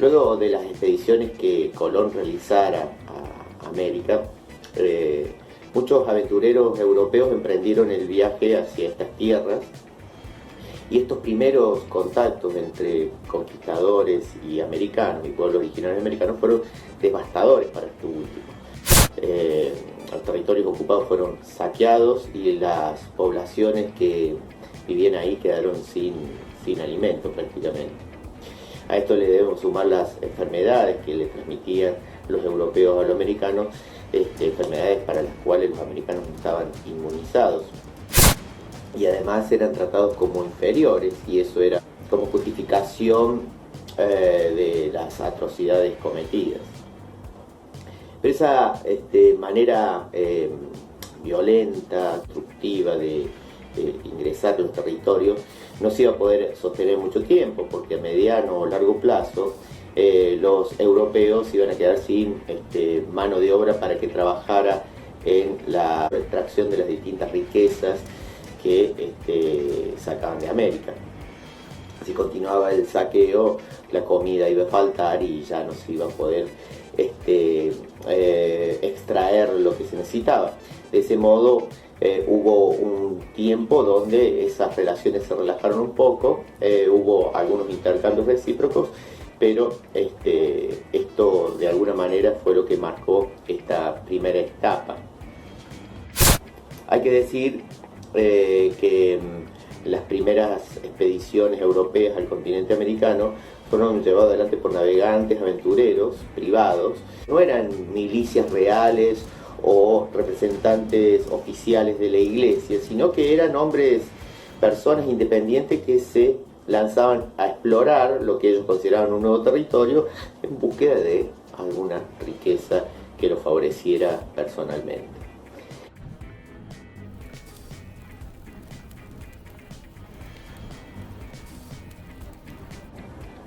Luego de las expediciones que Colón realizara a América, muchos aventureros europeos emprendieron el viaje hacia estas tierras, y estos primeros contactos entre conquistadores y americanos y pueblos originarios americanos fueron devastadores para este último. Los territorios ocupados fueron saqueados y las poblaciones que vivían ahí quedaron sin alimento prácticamente. A esto le debemos sumar las enfermedades que le transmitían los europeos a los americanos, enfermedades para las cuales los americanos no estaban inmunizados. Y además eran tratados como inferiores, y eso era como justificación de las atrocidades cometidas. Pero esa manera violenta, destructiva de ingresar a los territorios no se iba a poder sostener mucho tiempo, porque a mediano o largo plazo los europeos iban a quedar sin mano de obra para que trabajara en la extracción de las distintas riquezas que sacaban de América. Si continuaba el saqueo, la comida iba a faltar y ya no se iba a poder extraer lo que se necesitaba. De ese modo hubo un tiempo donde esas relaciones se relajaron un poco, hubo algunos intercambios recíprocos, pero esto de alguna manera fue lo que marcó esta primera etapa. Hay que decir que las primeras expediciones europeas al continente americano fueron llevadas adelante por navegantes, aventureros, privados. No eran milicias reales o representantes oficiales de la iglesia, sino que eran personas independientes que se lanzaban a explorar lo que ellos consideraban un nuevo territorio en búsqueda de alguna riqueza que los favoreciera personalmente.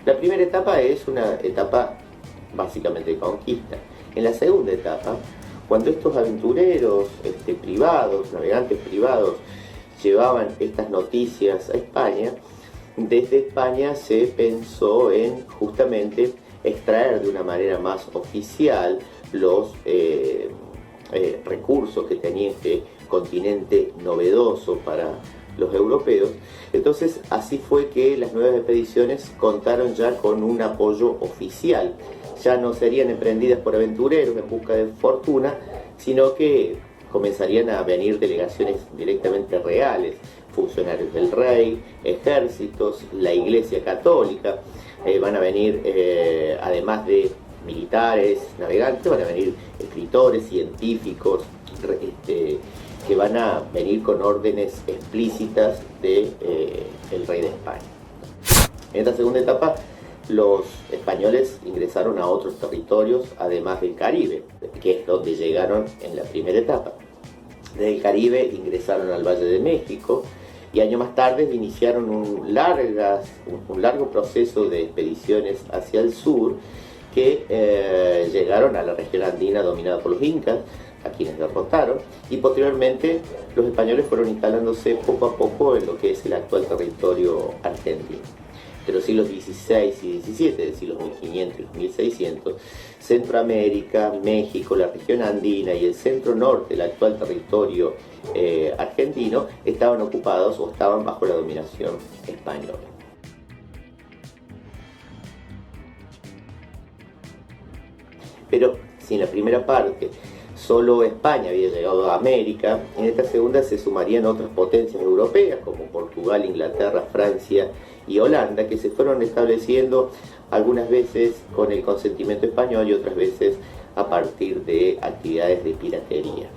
La primera etapa es una etapa básicamente de conquista. En la segunda etapa, cuando estos aventureros privados, navegantes privados, llevaban estas noticias a España, desde España se pensó en justamente extraer de una manera más oficial los recursos que tenía este continente novedoso para los europeos. Entonces así fue que las nuevas expediciones contaron ya con un apoyo oficial. Ya no serían emprendidas por aventureros en busca de fortuna, sino que comenzarían a venir delegaciones directamente reales, funcionarios del rey, ejércitos, la Iglesia Católica. Van a venir, además de militares, navegantes, van a venir escritores, científicos, que van a venir con órdenes explícitas del rey de España. En esta segunda etapa, los españoles ingresaron a otros territorios, además del Caribe, que es donde llegaron en la primera etapa. Desde el Caribe ingresaron al Valle de México, y años más tarde iniciaron un largo proceso de expediciones hacia el sur, que llegaron a la región andina dominada por los incas, a quienes derrotaron, y posteriormente los españoles fueron instalándose poco a poco en lo que es el actual territorio argentino. Entre los siglos XVI y XVII, es decir, los 1500 y los 1600, Centroamérica, México, la región andina y el centro norte, el actual territorio argentino, estaban ocupados o estaban bajo la dominación española. Pero si en la primera parte solo España había llegado a América, en esta segunda se sumarían otras potencias europeas como Portugal, Inglaterra, Francia y Holanda, que se fueron estableciendo algunas veces con el consentimiento español y otras veces a partir de actividades de piratería.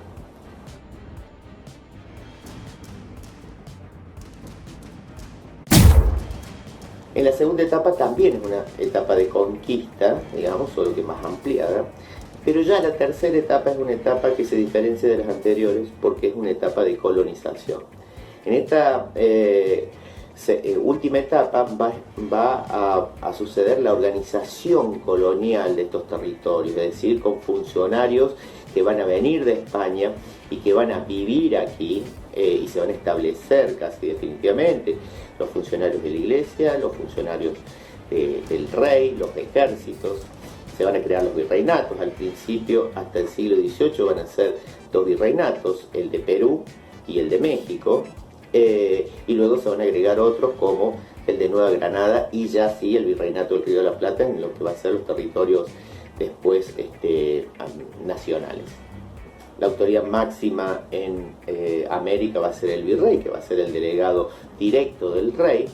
En la segunda etapa también es una etapa de conquista, digamos, solo que más ampliada, pero ya la tercera etapa es una etapa que se diferencia de las anteriores porque es una etapa de colonización. En esta última etapa va a suceder la organización colonial de estos territorios, es decir, con funcionarios que van a venir de España y que van a vivir aquí y se van a establecer casi definitivamente. Los funcionarios de la iglesia, los funcionarios del rey, los ejércitos, se van a crear los virreinatos. Al principio, hasta el siglo XVIII, van a ser dos virreinatos, el de Perú y el de México, y luego se van a agregar otros como el de Nueva Granada y ya sí el virreinato del Río de la Plata, en lo que va a ser los territorios después nacionales. La autoridad máxima en América va a ser el virrey, que va a ser el delegado directo del rey.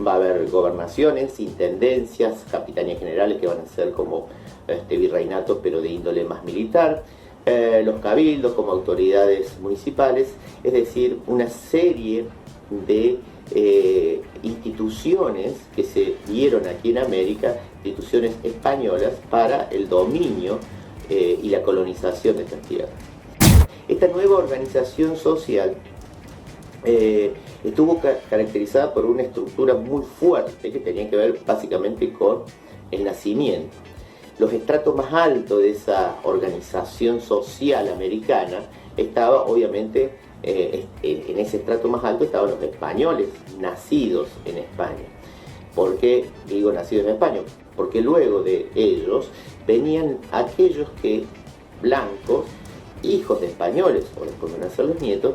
Va a haber gobernaciones, intendencias, capitanías generales, que van a ser como virreinatos, pero de índole más militar. Los cabildos como autoridades municipales, es decir, una serie de instituciones que se dieron aquí en América, instituciones españolas para el dominio y la colonización de estas tierras. Esta nueva organización social estuvo caracterizada por una estructura muy fuerte que tenía que ver básicamente con el nacimiento. Los estratos más altos de esa organización social americana estaba obviamente, en ese estrato más alto estaban los españoles nacidos en España. ¿Por qué digo nacidos en España? Porque luego de ellos venían aquellos que, blancos, hijos de españoles, o después van a ser los nietos,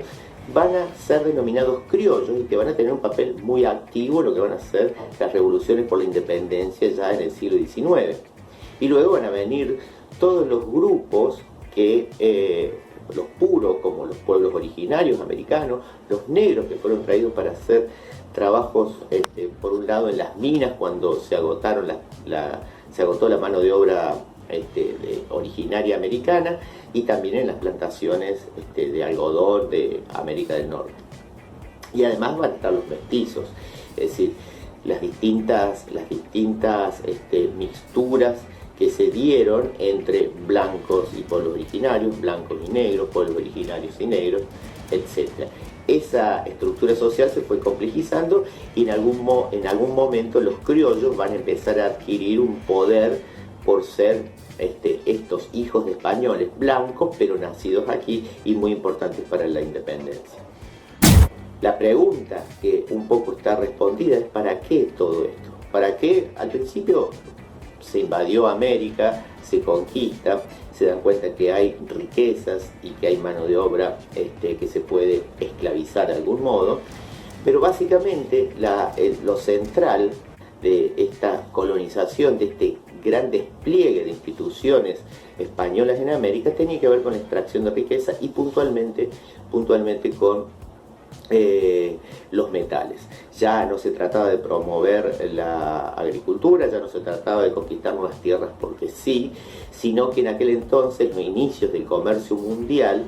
van a ser denominados criollos y que van a tener un papel muy activo en lo que van a ser las revoluciones por la independencia ya en el siglo XIX. Y luego van a venir todos los grupos que, los puros, como los pueblos originarios americanos, los negros que fueron traídos para hacer trabajos, por un lado en las minas cuando se agotó la mano de obra originaria americana, y también en las plantaciones de algodón de América del Norte. Y además van a estar los mestizos, es decir, las distintas mixturas que se dieron entre blancos y pueblos originarios, blancos y negros, pueblos originarios y negros, etc. Esa estructura social se fue complejizando y en algún momento los criollos van a empezar a adquirir un poder por ser estos hijos de españoles blancos, pero nacidos aquí y muy importantes para la independencia. La pregunta que un poco está respondida es ¿para qué todo esto? ¿Para qué? Al principio se invadió América, se conquista, se dan cuenta que hay riquezas y que hay mano de obra que se puede esclavizar de algún modo, pero básicamente lo central de esta colonización, de este gran despliegue de instituciones españolas en América, tenía que ver con la extracción de riqueza y puntualmente con los metales. Ya no se trataba de promover la agricultura, ya no se trataba de conquistar nuevas tierras porque sí, sino que en aquel entonces, los inicios del comercio mundial,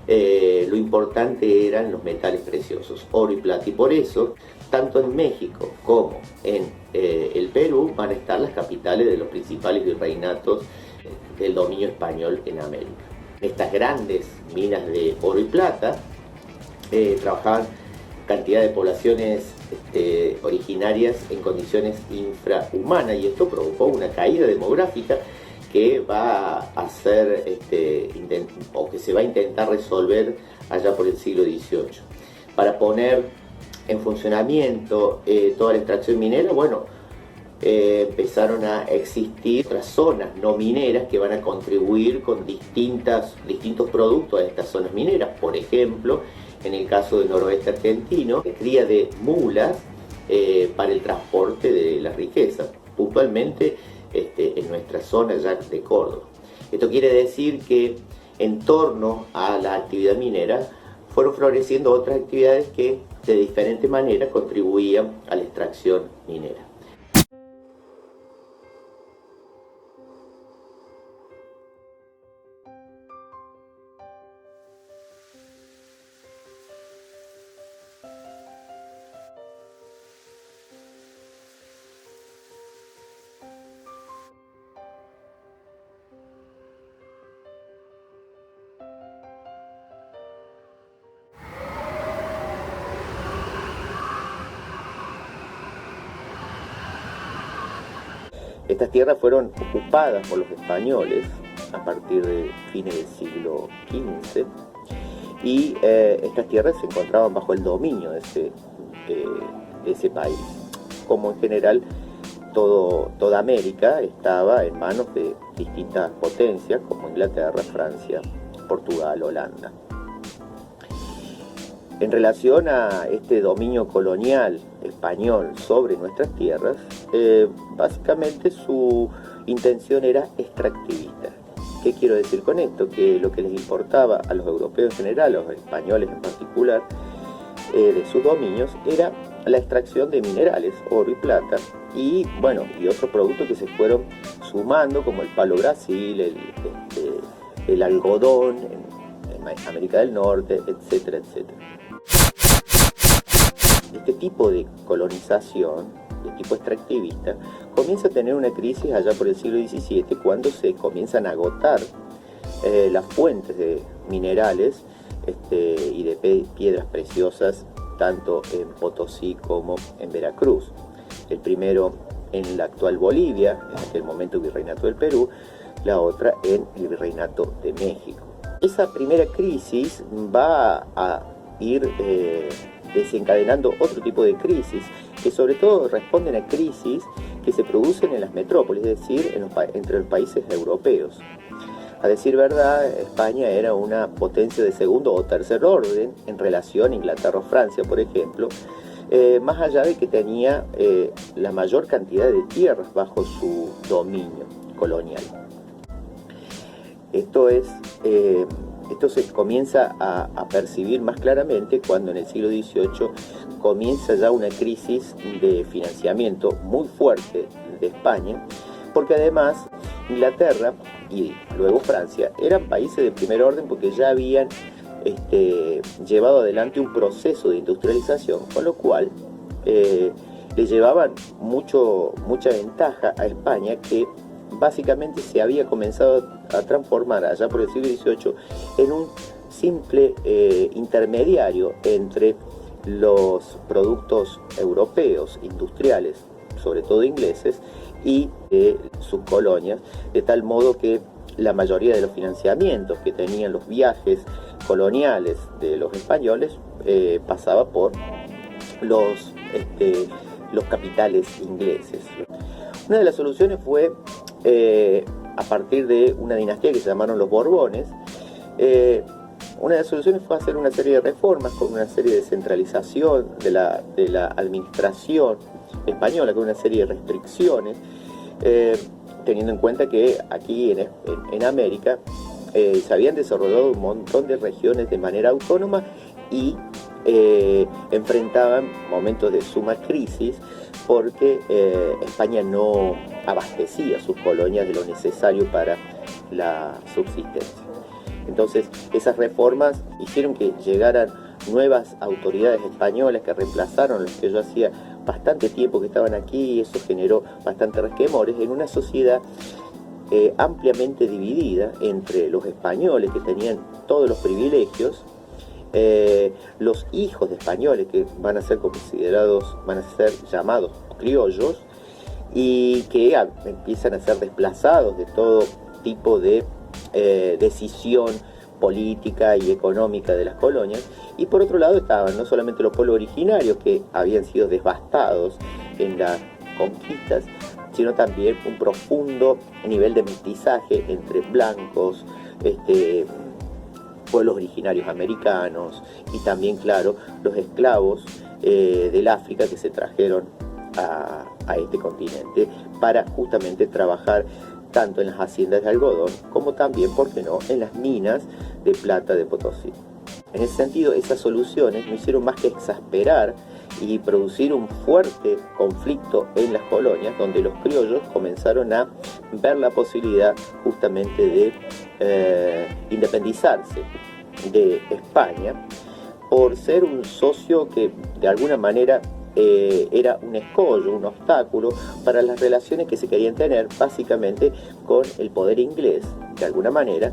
lo importante eran los metales preciosos, oro y plata, y por eso tanto en México como en el Perú van a estar las capitales de los principales virreinatos del dominio español en América. Estas grandes minas de oro y plata trabajaban cantidad de poblaciones originarias en condiciones infrahumanas, y esto provocó una caída demográfica que va a hacer o que se va a intentar resolver allá por el siglo XVIII. Para poner en funcionamiento toda la extracción minera, bueno, empezaron a existir otras zonas no mineras que van a contribuir con distintos productos a estas zonas mineras. Por ejemplo, en el caso del noroeste argentino, cría de mulas para el transporte de las riquezas, puntualmente en nuestra zona ya de Córdoba. Esto quiere decir que en torno a la actividad minera fueron floreciendo otras actividades que de diferente manera contribuían a la extracción minera. Estas tierras fueron ocupadas por los españoles a partir de fines del siglo XV y estas tierras se encontraban bajo el dominio de ese país. Como en general toda América estaba en manos de distintas potencias como Inglaterra, Francia, Portugal, Holanda. En relación a este dominio colonial español sobre nuestras tierras, básicamente su intención era extractivista. ¿Qué quiero decir con esto? Que lo que les importaba a los europeos en general, a los españoles en particular, de sus dominios, era la extracción de minerales, oro y plata, y otros productos que se fueron sumando, como el palo Brasil, el algodón en América del Norte, etcétera, etcétera. Este tipo de colonización, de tipo extractivista, comienza a tener una crisis allá por el siglo XVII, cuando se comienzan a agotar las fuentes de minerales y de piedras preciosas, tanto en Potosí como en Veracruz. El primero en la actual Bolivia, en aquel momento Virreinato del Perú, la otra en el Virreinato de México. Esa primera crisis va a ir desencadenando otro tipo de crisis, que sobre todo responden a crisis que se producen en las metrópolis, es decir, entre los países europeos. A decir verdad, España era una potencia de segundo o tercer orden en relación a Inglaterra o Francia, por ejemplo, más allá de que tenía la mayor cantidad de tierras bajo su dominio colonial. Esto se comienza a percibir más claramente cuando en el siglo XVIII comienza ya una crisis de financiamiento muy fuerte de España, porque además Inglaterra y luego Francia eran países de primer orden porque ya habían llevado adelante un proceso de industrialización, con lo cual le llevaban mucha ventaja a España, que básicamente se había comenzado a transformar allá por el siglo XVIII en un simple intermediario entre los productos europeos industriales, sobre todo ingleses, y sus colonias, de tal modo que la mayoría de los financiamientos que tenían los viajes coloniales de los españoles pasaba por los capitales ingleses. Una de las soluciones fue a partir de una dinastía que se llamaron los Borbones. Una de las soluciones fue hacer una serie de reformas con una serie de centralización de la administración española, con una serie de restricciones, teniendo en cuenta que aquí en América se habían desarrollado un montón de regiones de manera autónoma y enfrentaban momentos de suma crisis porque España no abastecía sus colonias de lo necesario para la subsistencia. Entonces, esas reformas hicieron que llegaran nuevas autoridades españolas que reemplazaron a los que ya hacía bastante tiempo que estaban aquí, y eso generó bastante resquemores en una sociedad ampliamente dividida entre los españoles, que tenían todos los privilegios, los hijos de españoles, que van a ser llamados criollos, y que empiezan a ser desplazados de todo tipo de decisión política y económica de las colonias. Y por otro lado estaban no solamente los pueblos originarios, que habían sido devastados en las conquistas, sino también un profundo nivel de mestizaje entre blancos, pueblos originarios americanos, y también, claro, los esclavos del África que se trajeron a este continente para justamente trabajar tanto en las haciendas de algodón como también, ¿por qué no?, en las minas de plata de Potosí. En ese sentido, esas soluciones no hicieron más que exasperar y producir un fuerte conflicto en las colonias, donde los criollos comenzaron a ver la posibilidad justamente de independizarse de España, por ser un socio que de alguna manera era un escollo, un obstáculo para las relaciones que se querían tener básicamente con el poder inglés, de alguna manera,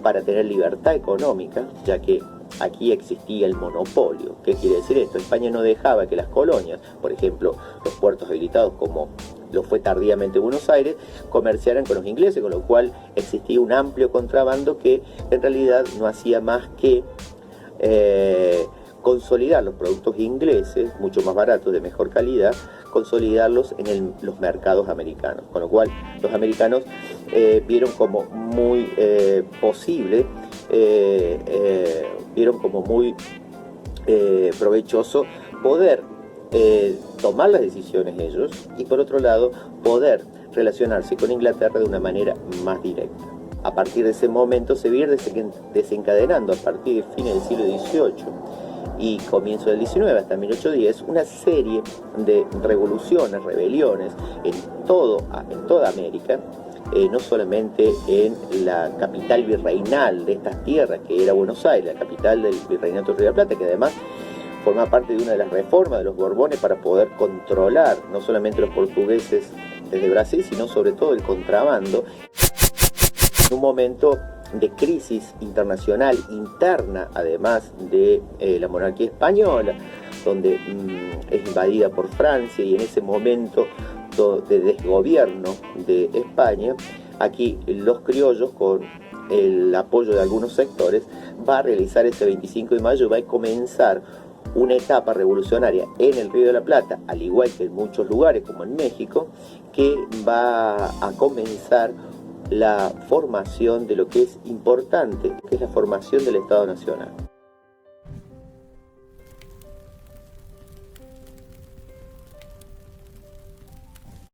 para tener libertad económica, ya que aquí existía el monopolio. ¿Qué quiere decir esto? España no dejaba que las colonias, por ejemplo, los puertos habilitados como lo fue tardíamente Buenos Aires, comerciaran con los ingleses, con lo cual existía un amplio contrabando que en realidad no hacía más que consolidar los productos ingleses, mucho más baratos, de mejor calidad, consolidarlos en los mercados americanos, con lo cual los americanos vieron como muy posible, vieron como muy provechoso poder tomar las decisiones ellos y por otro lado poder relacionarse con Inglaterra de una manera más directa. A partir de ese momento se viene desencadenando a partir de fines del siglo XVIII y comienzo del XIX hasta 1810 una serie de revoluciones, rebeliones en toda América, no solamente en la capital virreinal de estas tierras que era Buenos Aires, la capital del Virreinato de Río de la Plata, que además forma parte de una de las reformas de los Borbones para poder controlar no solamente los portugueses desde Brasil, sino sobre todo el contrabando. En un momento de crisis internacional interna, además de la monarquía española, donde es invadida por Francia, y en ese momento de desgobierno de España, aquí los criollos, con el apoyo de algunos sectores, va a realizar ese 25 de mayo, va a comenzar una etapa revolucionaria en el Río de la Plata, al igual que en muchos lugares como en México, que va a comenzar la formación de lo que es importante, que es la formación del Estado Nacional.